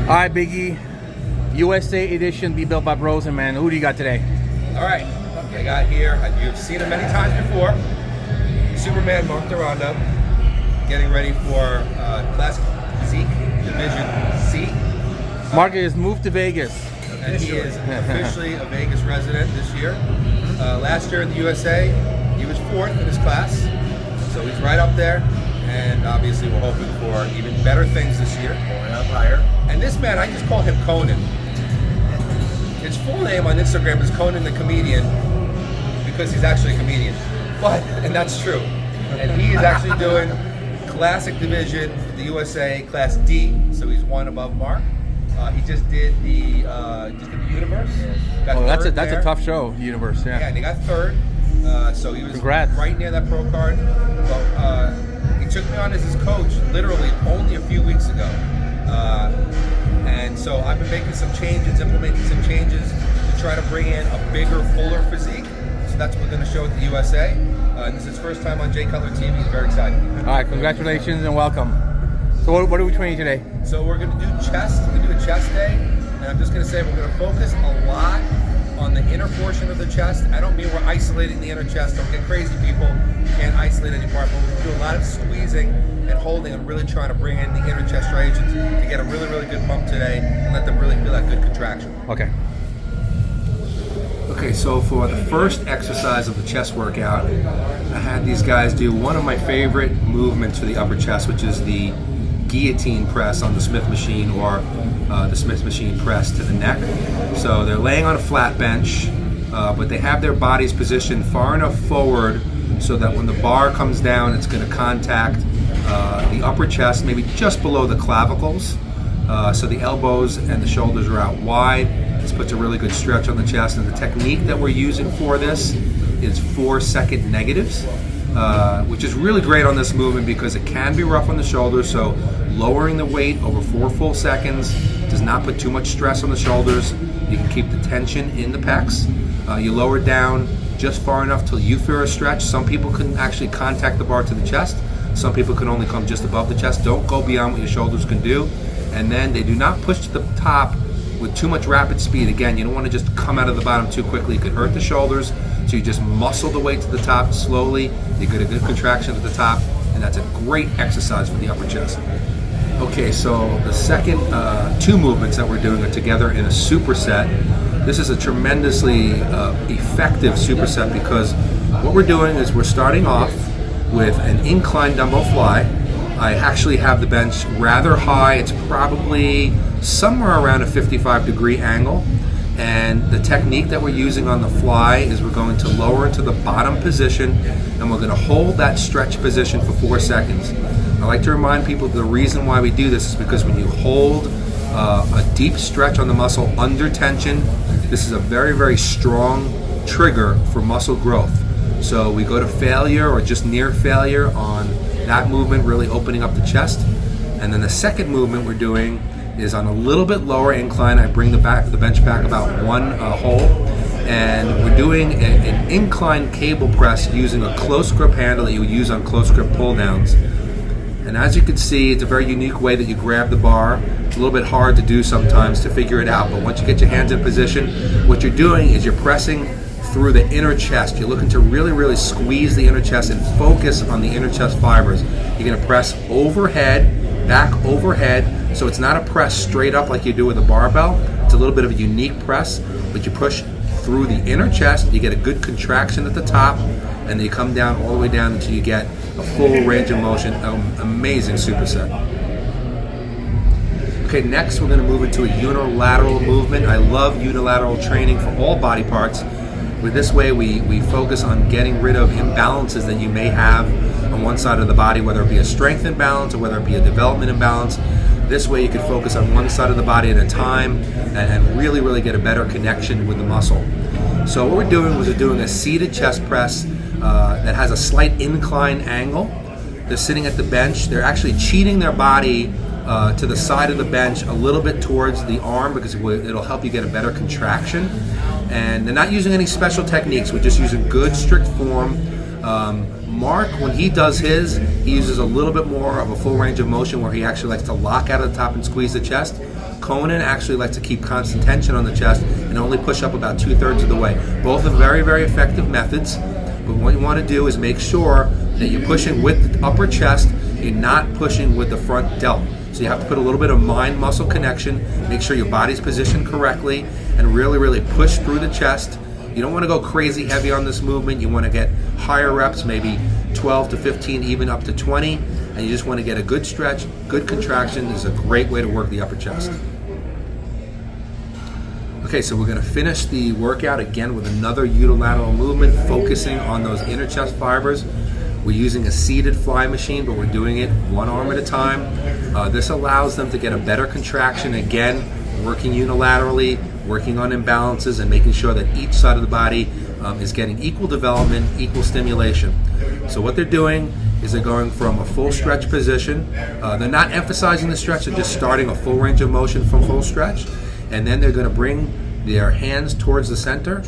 All right, Biggie. USA Edition, be built by bros, and man, who do you got today? All right, I got here, you've seen him many times before, Superman Mark Durando, getting ready for Classic Physique Division C. Mark has moved to Vegas. And he is officially a Vegas resident this year. Last year in the USA, he was 4th in his class, so he's right up there. And obviously we're hoping for even better things this year. Going up higher. And this man, I just call him Konan. His full name on Instagram is Konan the Comedian, because he's actually a comedian. And that's true. And he is actually doing Classic Division, the USA Class D, so he's one above Mark. He just did the Universe. Oh, that's a tough show, Universe. Yeah. Yeah, and he got 3rd. So he was Congrats. Right near that pro card. But he took me on as his coach literally only a few weeks ago. And so I've been making some changes, implementing some changes to try to bring in a bigger, fuller physique. So that's what we're going to show at the USA. And this is his first time on Jay Cutler TV. He's very excited. All right, congratulations and welcome. So what are we training today? So we're going to do chest. We're going to do a chest day. And I'm just going to say we're going to focus a lot on the inner portion of the chest. I don't mean we're isolating the inner chest. Don't get crazy, people. You can't isolate any part, but we're going to do a lot of squeezing and holding and really trying to bring in the inner chest striations to get a really, really good pump today and let them really feel that good contraction. Okay. Okay, so for the first exercise of the chest workout, I had these guys do one of my favorite movements for the upper chest, which is the Guillotine Press on the Smith machine, or the Smith machine press to the neck. So they're laying on a flat bench, but they have their bodies positioned far enough forward so that when the bar comes down, it's going to contact the upper chest, maybe just below the clavicles. So the elbows and the shoulders are out wide. This puts a really good stretch on the chest. And the technique that we're using for this is 4-second negatives, which is really great on this movement because it can be rough on the shoulders. So lowering the weight over 4 full seconds does not put too much stress on the shoulders. You can keep the tension in the pecs. You lower it down just far enough till you feel a stretch. Some people can actually contact the bar to the chest. Some people can only come just above the chest. Don't go beyond what your shoulders can do. And then they do not push to the top with too much rapid speed. Again, you don't want to just come out of the bottom too quickly. It could hurt the shoulders. So you just muscle the way to the top slowly. You get a good contraction at the top, and that's a great exercise for the upper chest. Okay, so the second 2 movements that we're doing are together in a superset. This is a tremendously effective superset because what we're doing is we're starting off with an incline dumbbell fly. I actually have the bench rather high. It's probably somewhere around a 55-degree angle. And the technique that we're using on the fly is we're going to lower into the bottom position and we're going to hold that stretch position for 4 seconds. I like to remind people the reason why we do this is because when you hold a deep stretch on the muscle under tension, this is a very, very strong trigger for muscle growth. So we go to failure or just near failure on that movement, really opening up the chest. And then the second movement we're doing is on a little bit lower incline. I bring the bench back about 1 hole, and we're doing an incline cable press using a close grip handle that you would use on close grip pull downs. And as you can see, it's a very unique way that you grab the bar. It's a little bit hard to do sometimes to figure it out, but once you get your hands in position, what you're doing is you're pressing through the inner chest. You're looking to really, really squeeze the inner chest and focus on the inner chest fibers. You're going to press overhead, back overhead, so it's not a press straight up like you do with a barbell. It's a little bit of a unique press, but you push through the inner chest, you get a good contraction at the top, and then you come down all the way down until you get a full range of motion. Amazing superset. Okay, next we're going to move into a unilateral movement. I love unilateral training for all body parts. With this way, we focus on getting rid of imbalances that you may have on one side of the body, whether it be a strength imbalance or whether it be a development imbalance. This way you can focus on one side of the body at a time and really, really get a better connection with the muscle. So what we're doing is we're doing a seated chest press that has a slight incline angle. They're sitting at the bench. They're actually cheating their body to the side of the bench a little bit towards the arm because it'll help you get a better contraction. And they're not using any special techniques. We're just using good strict form. Mark, when he does his, he uses a little bit more of a full range of motion where he actually likes to lock out of the top and squeeze the chest. Konan actually likes to keep constant tension on the chest and only push up about 2/3 of the way. Both are very, very effective methods, but what you want to do is make sure that you're pushing with the upper chest, you're not pushing with the front delt. So you have to put a little bit of mind-muscle connection, make sure your body's positioned correctly, and really, really push through the chest. You don't want to go crazy heavy on this movement. You want to get higher reps, maybe 12 to 15, even up to 20, and you just want to get a good stretch, good contraction. This is a great way to work the upper chest. Okay, so we're going to finish the workout again with another unilateral movement, focusing on those inner chest fibers. We're using a seated fly machine, but we're doing it one arm at a time. This allows them to get a better contraction, again, working unilaterally, working on imbalances, and making sure that each side of the body is getting equal development, equal stimulation. So what they're doing is they're going from a full stretch position. They're not emphasizing the stretch, they're just starting a full range of motion from full stretch. And then they're going to bring their hands towards the center.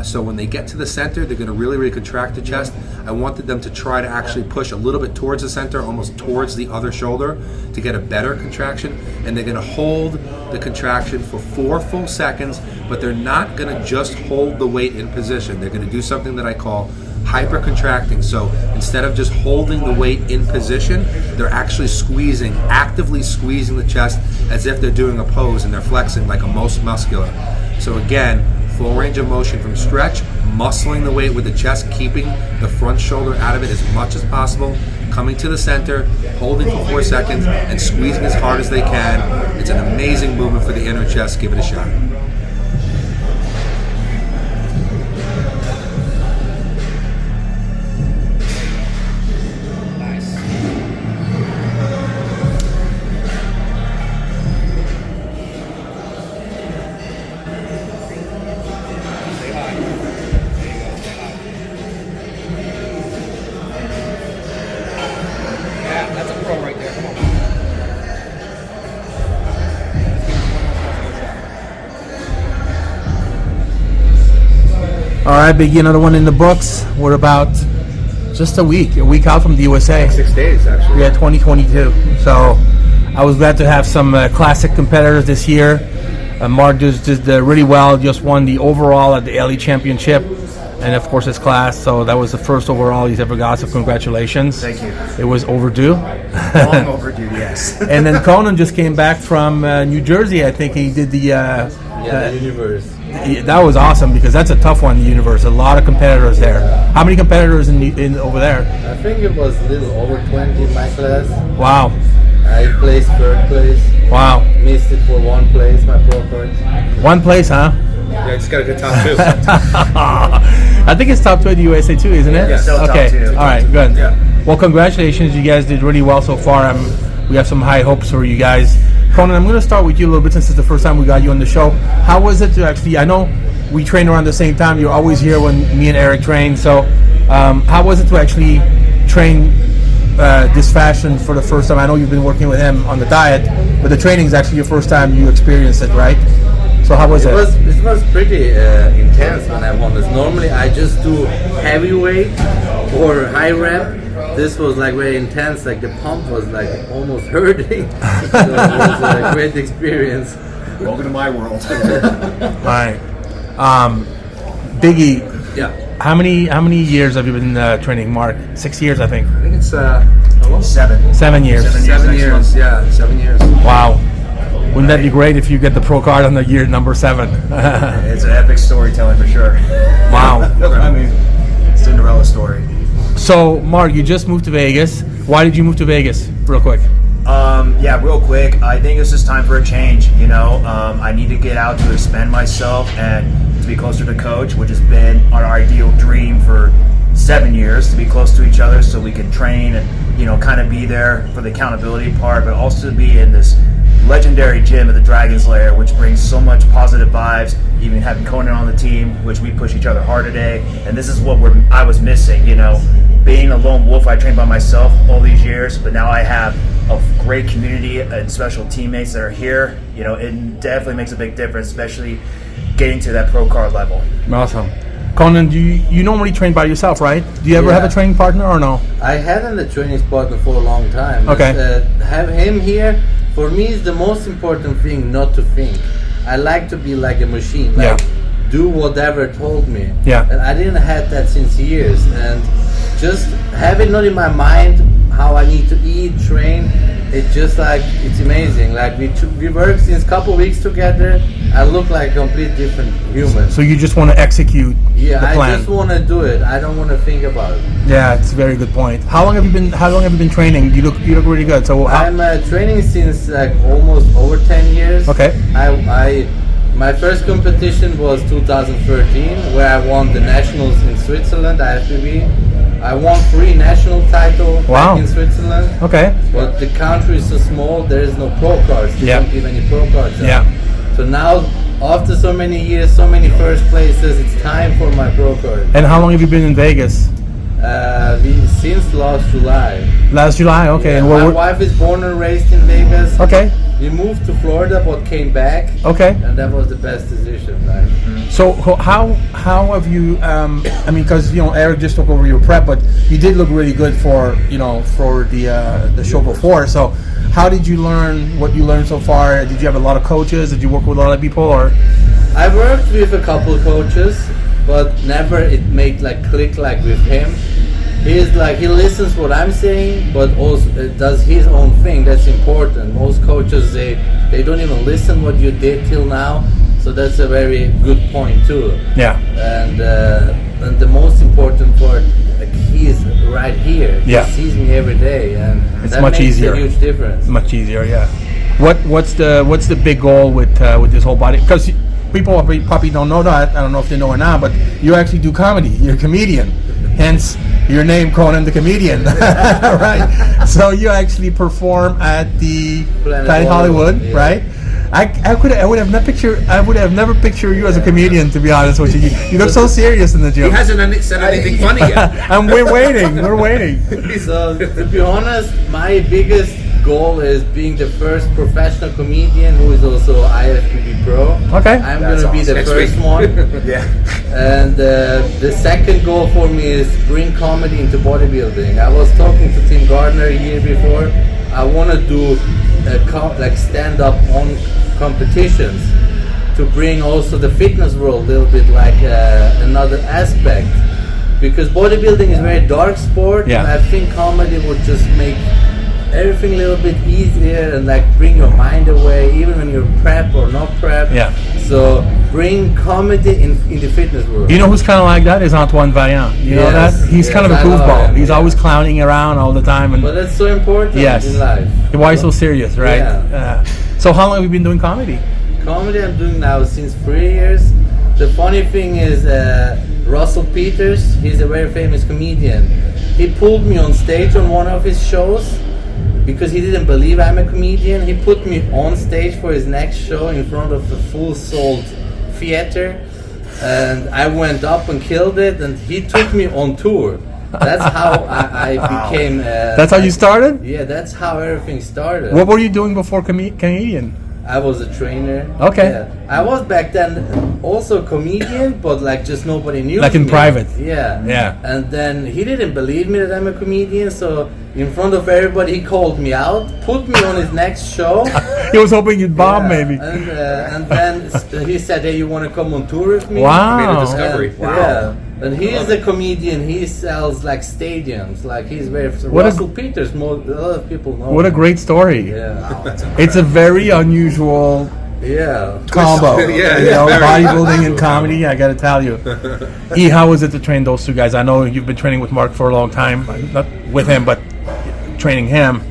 So when they get to the center, they're going to really, really contract the chest. I wanted them to try to actually push a little bit towards the center, almost towards the other shoulder, to get a better contraction. And they're going to hold the contraction for 4 full seconds, but they're not going to just hold the weight in position. They're going to do something that I call hyper-contracting. So instead of just holding the weight in position, they're actually squeezing, actively squeezing the chest as if they're doing a pose, and they're flexing like a most muscular. So again, full range of motion from stretch, muscling the weight with the chest, keeping the front shoulder out of it as much as possible, coming to the center, holding for 4 seconds, and squeezing as hard as they can. It's an amazing movement for the inner chest. Give it a shot. All right, Biggie, another one in the books. We're about just a week out from the USA. 6 days, actually. Yeah, 2022. So I was glad to have some classic competitors this year. Mark just did really well, just won the overall at the LE Championship, and of course his class. So that was the first overall he's ever got, so congratulations. Thank you. It was overdue. Long overdue, yes. And then Konan just came back from New Jersey, I think. He did the the Universe. That was awesome, because that's a tough one, the Universe. A lot of competitors there. How many competitors in over there? I think it was a little over 20 in my class. Wow. I placed 3rd place. Wow. Missed it for 1 place, my pro card. 1 place, huh? Yeah, it's got a good top 2. I think it's top 2 at the USA too, isn't it? Yeah, still top okay. 2. All right, good. Yeah. Well, congratulations. You guys did really well so far. We have some high hopes for you guys. Konan, I'm going to start with you a little bit, since it's the first time we got you on the show. How was it to actually, I know we train around the same time. You're always here when me and Eric train. So how was it to actually train this fashion for the first time? I know you've been working with him on the diet, but the training is actually your first time you experienced it, right? So how was it? It was pretty intense when I won this. Normally I just do heavyweight or high rep. This was like very intense, like the pump was like almost hurting. So it was a great experience. Welcome to my world. All right. Biggie, Yeah. how many years have you been training, Mark? 6 years, I think. I think it's 7. 7 years. 7 years. Yeah, 7 years. Wow. Wouldn't that be great if you get the pro card on the year number 7? It's an epic storytelling for sure. Wow. I mean, Cinderella story. So, Mark, you just moved to Vegas. Why did you move to Vegas? Real quick. Yeah, real quick. I think it's just time for a change. You know, I need to get out to expand myself and to be closer to Coach, which has been our ideal dream for 7 years, to be close to each other so we can train and, you know, kind of be there for the accountability part, but also to be in this legendary gym at the Dragon's Lair, which brings so much positive vibes. Even having Konan on the team, which we push each other hard today, and this is what I was missing. You know, being a lone wolf, I trained by myself all these years, but now I have a great community and special teammates that are here. You know, it definitely makes a big difference, especially getting to that pro card level. Awesome. Konan, you normally train by yourself, right? Do you ever have a training partner or no? I hadn't a training partner for a long time. Okay. Have him here, for me, is the most important thing, not to think. I like to be like a machine, like do whatever told me. Yeah. And I didn't have that since years. And just have it not in my mind how I need to eat, train. It's just like, it's amazing. Like we work since a couple weeks together. I look like a complete different human. So you just want to execute the plan. I just want to do it. I don't want to think about it. Yeah, it's a very good point. How long have you been training? You look really good. So I'm training since like almost over 10 years. Okay. My first competition was 2013, where I won the nationals in Switzerland, IFBB. I won 3 national titles back in Switzerland. Okay. But the country is so small, there is no pro cards. They don't give any pro cards out. Yeah. So now, after so many years, so many first places, it's time for my pro card. And how long have you been in Vegas? Since last July. Last July, okay. Yeah, And my wife is born and raised in Vegas. Okay. We moved to Florida, but came back. Okay. And that was the best decision. Like. So how have you? I mean, because Eric just took over your prep, but you did look really good for the show before. So how did you learn what you learned so far? Did you have a lot of coaches? Did you work with a lot of people, or? I worked with a couple coaches, but never it made like click like with him. He's like, he listens what I'm saying, but also does his own thing. That's important. Most coaches, they don't even listen what you did till now. So that's a very good point too. Yeah. And the most important part, like, he's right here. He sees me every day, and it's that much makes easier. a huge difference. Much easier, yeah. What's the big goal with this whole body? Because people probably don't know that. I don't know if they know it now, but you actually do comedy. You're a comedian, hence your name, Konan the Comedian, right? So you actually perform at the Planet Hollywood, right? I would have never pictured you as a comedian, to be honest with you. You look so serious in the gym. He hasn't said anything funny yet. We're waiting. So to be honest, my biggest goal is being the first professional comedian who is also IFBB Pro. Okay. I'm going to be the first one. Yeah. And the second goal for me is bring comedy into bodybuilding. I was talking to Tim Gardner a year before. I want to do stand-up on competitions to bring also the fitness world a little bit like another aspect. Because bodybuilding is a very dark sport. Yeah. And I think comedy would just make everything a little bit easier and like bring your mind away, even when you're prep or not prep. Yeah. So bring comedy in the fitness world. You know who's kind of like that is Antoine Vaillant. You know that? He's kind of a goofball. He's always clowning around all the time. But that's so important in life. Why so serious, right? Yeah. So how long have you been doing comedy? Comedy I'm doing now since 3 years. The funny thing is Russell Peters, he's a very famous comedian. He pulled me on stage on one of his shows because he didn't believe I'm a comedian. He put me on stage for his next show in front of a full-sold theater, and I went up and killed it, and he took me on tour. That's how I became... that's how you started? Yeah, that's how everything started. What were you doing before comedian? I was a trainer. Okay. Yeah. I was back then also a comedian, but like just nobody knew. Like in private. Yeah. Yeah. And then he didn't believe me that I'm a comedian, so in front of everybody he called me out, put me on his next show. He was hoping you'd bomb, maybe. And then he said, "Hey, you want to come on tour with me?" Wow. Made a discovery. And, yeah. And he's a comedian. He sells like stadiums. Like he's very Russell Peters. A lot of people know. What a great story. Yeah. It's a very unusual combo. Bodybuilding and comedy. I got to tell you. How was it to train those two guys? I know you've been training with Mark for a long time. Not with him, but training him.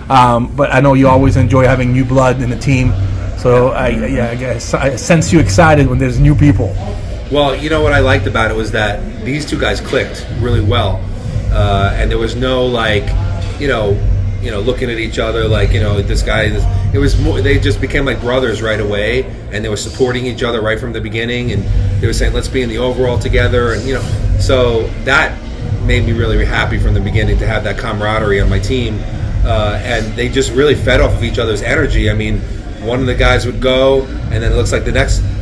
But I know you always enjoy having new blood in the team. So I guess I sense you excited when there's new people. Well, you know what I liked about it was that these two guys clicked really well, and there was no looking at each other like this guy. It was more, they just became like brothers right away, and they were supporting each other right from the beginning, and they were saying let's be in the overall together, and so that made me really happy from the beginning to have that camaraderie on my team, and they just really fed off of each other's energy. I mean, one of the guys would go, and then it looks like the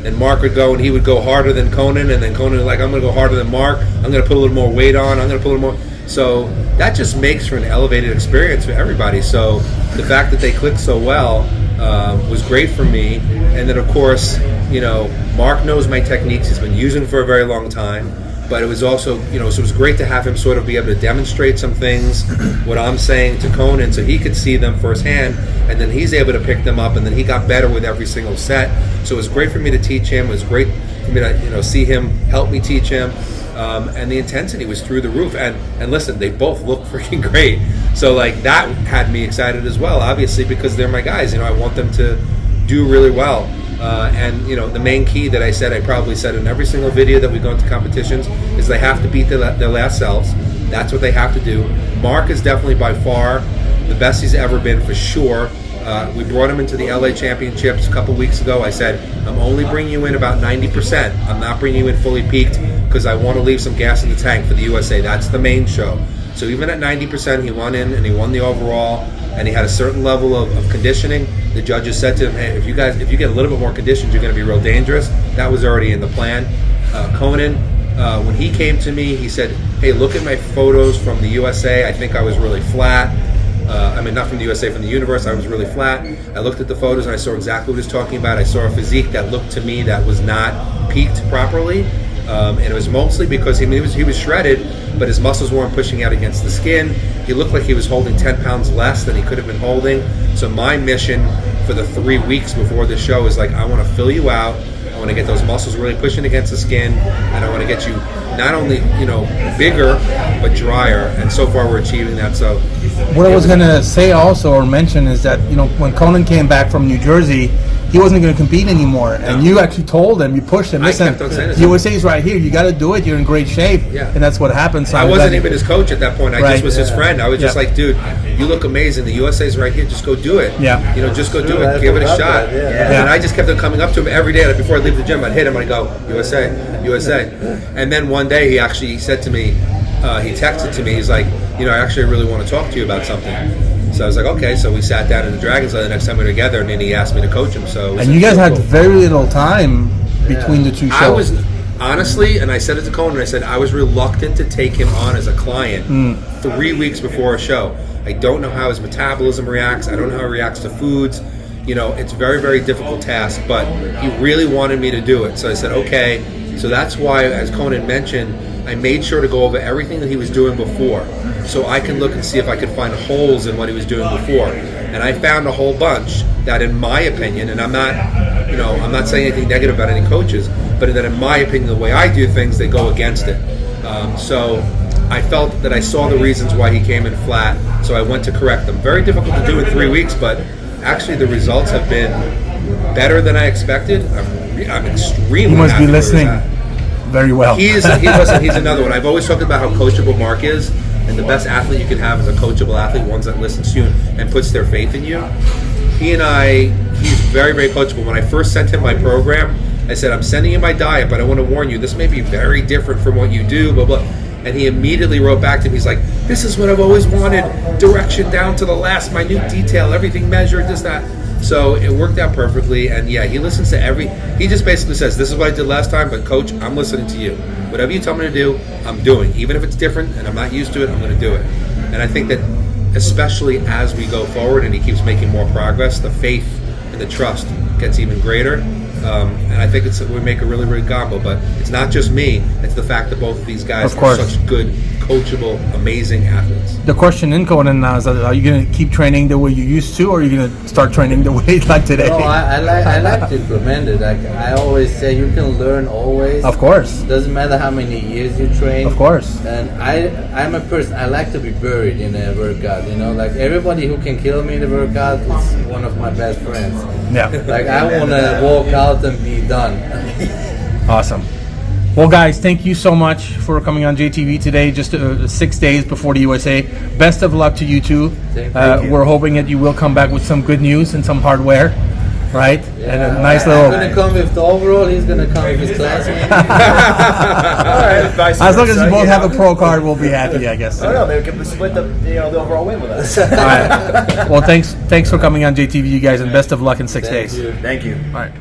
and Mark would go and he would go harder than Konan, and then Konan was like, I'm going to go harder than Mark. I'm going to put a little more weight on. I'm going to put a little more. So that just makes for an elevated experience for everybody. So the fact that they clicked so well was great for me. And then, of course, you know, Mark knows my techniques. He's been using them for a very long time. But it was also, you know, so it was great to have him sort of be able to demonstrate some things, what I'm saying to Konan, so he could see them firsthand, and then he's able to pick them up, and then he got better with every single set. So it was great for me to teach him. It was great for me to, you know, see him help me teach him, and the intensity was through the roof. And listen, they both look freaking great. So like that had me excited as well, obviously, because they're my guys. You know, I want them to do really well. And you know, the main key that I probably said in every single video that we go into competitions is they have to beat their last selves. That's what they have to do. Mark is definitely by far the best he's ever been, for sure. We brought him into the LA Championships a couple weeks ago. I said, I'm only bringing you in about 90%. I'm not bringing you in fully peaked because I want to leave some gas in the tank for the USA. That's the main show. So even at 90%, he won in and he won the overall, and he had a certain level of conditioning. The judges said to him, hey, if you get a little bit more conditioned, you're going to be real dangerous. That was already in the plan. Konan, when he came to me, he said, hey, look at my photos from the USA. I think I was really flat. I mean, not from the USA, from the Universe. I was really flat. I looked at the photos and I saw exactly what he was talking about. I saw a physique that looked to me that was not peaked properly. And it was mostly because he was shredded, but his muscles weren't pushing out against the skin. He looked like he was holding 10 pounds less than he could have been holding. So my mission for the 3 weeks before the show is like, I want to fill you out. I want to get those muscles really pushing against the skin, and I want to get you not only, you know, bigger, but drier. And so far we're achieving that. So what I was going to say also or mention is that, you know, when Konan came back from New Jersey, he wasn't going to compete anymore, and you actually told him, you pushed him, listen, USA's right here, you got to do it, you're in great shape. And that's what happened. So I wasn't even his coach at that point. I just was his friend. I was just like, dude, you look amazing, the USA's right here, just go do it. You know, just go do it, give it a shot. And I just kept on coming up to him every day. Like before I leave the gym, I'd hit him and I'd go, USA, USA. And then one day he said to me, he texted to me, he's like, you know, I really want to talk to you about something. So I was like, okay. So we sat down in the Dragon's Den the next time we were together, and then he asked me to coach him. So and you guys had very little time between the two shows. I was honestly, and I said it to Konan, I said I was reluctant to take him on as a client 3 weeks before a show. I don't know how his metabolism reacts. I don't know how he reacts to foods. You know, it's a very, very difficult task, but he really wanted me to do it. So I said, okay. So that's why, as Konan mentioned, I made sure to go over everything that he was doing before, so I can look and see if I could find holes in what he was doing before. And I found a whole bunch that, in my opinion, and I'm not saying anything negative about any coaches, but that in my opinion, the way I do things, they go against it. So I felt that I saw the reasons why he came in flat, so I went to correct them. Very difficult to do in 3 weeks, but actually the results have been better than I expected. I'm extremely happy. He must be listening where he's at. Very well. He's another one. I've always talked about how coachable Mark is, and the best athlete you can have is a coachable athlete, ones that listens to you and puts their faith in you. He's very, very coachable. When I first sent him my program, I said, I'm sending you my diet, but I want to warn you, this may be very different from what you do, blah, blah. And he immediately wrote back to me, he's like, this is what I've always wanted, direction down to the last minute detail, everything measured, this, that. So it worked out perfectly, and yeah, he listens to he just basically says, this is what I did last time, but coach, I'm listening to you. Whatever you tell me to do, I'm doing. Even if it's different and I'm not used to it, I'm going to do it. And I think that especially as we go forward and he keeps making more progress, the faith and the trust gets even greater. And I think we make a really, really combo, but it's not just me, it's the fact that both of these guys are such good, coachable, amazing athletes. The question in Konan now is, are you going to keep training the way you used to, or are you going to start training the way like today? No, I like to implement it. Like I always say, you can learn always. Of course. Doesn't matter how many years you train. Of course. And I'm a person, I like to be buried in a workout, you know, like everybody who can kill me in a workout is one of my best friends. Yeah. Like I want to walk out and be done. Awesome. Well, guys, thank you so much for coming on JTV today, just 6 days before the USA. Best of luck to you two. Thank you. We're hoping that you will come back with some good news and some hardware, right? Yeah, and a nice little... I'm going to come with the overall, he's going to come with his classic. As long as you both have a pro card, we'll be happy, I guess. I don't know, maybe we can split the overall win with us. All right. Well, thanks for coming on JTV, you guys, and best of luck in 6 days. You. Thank you. All right.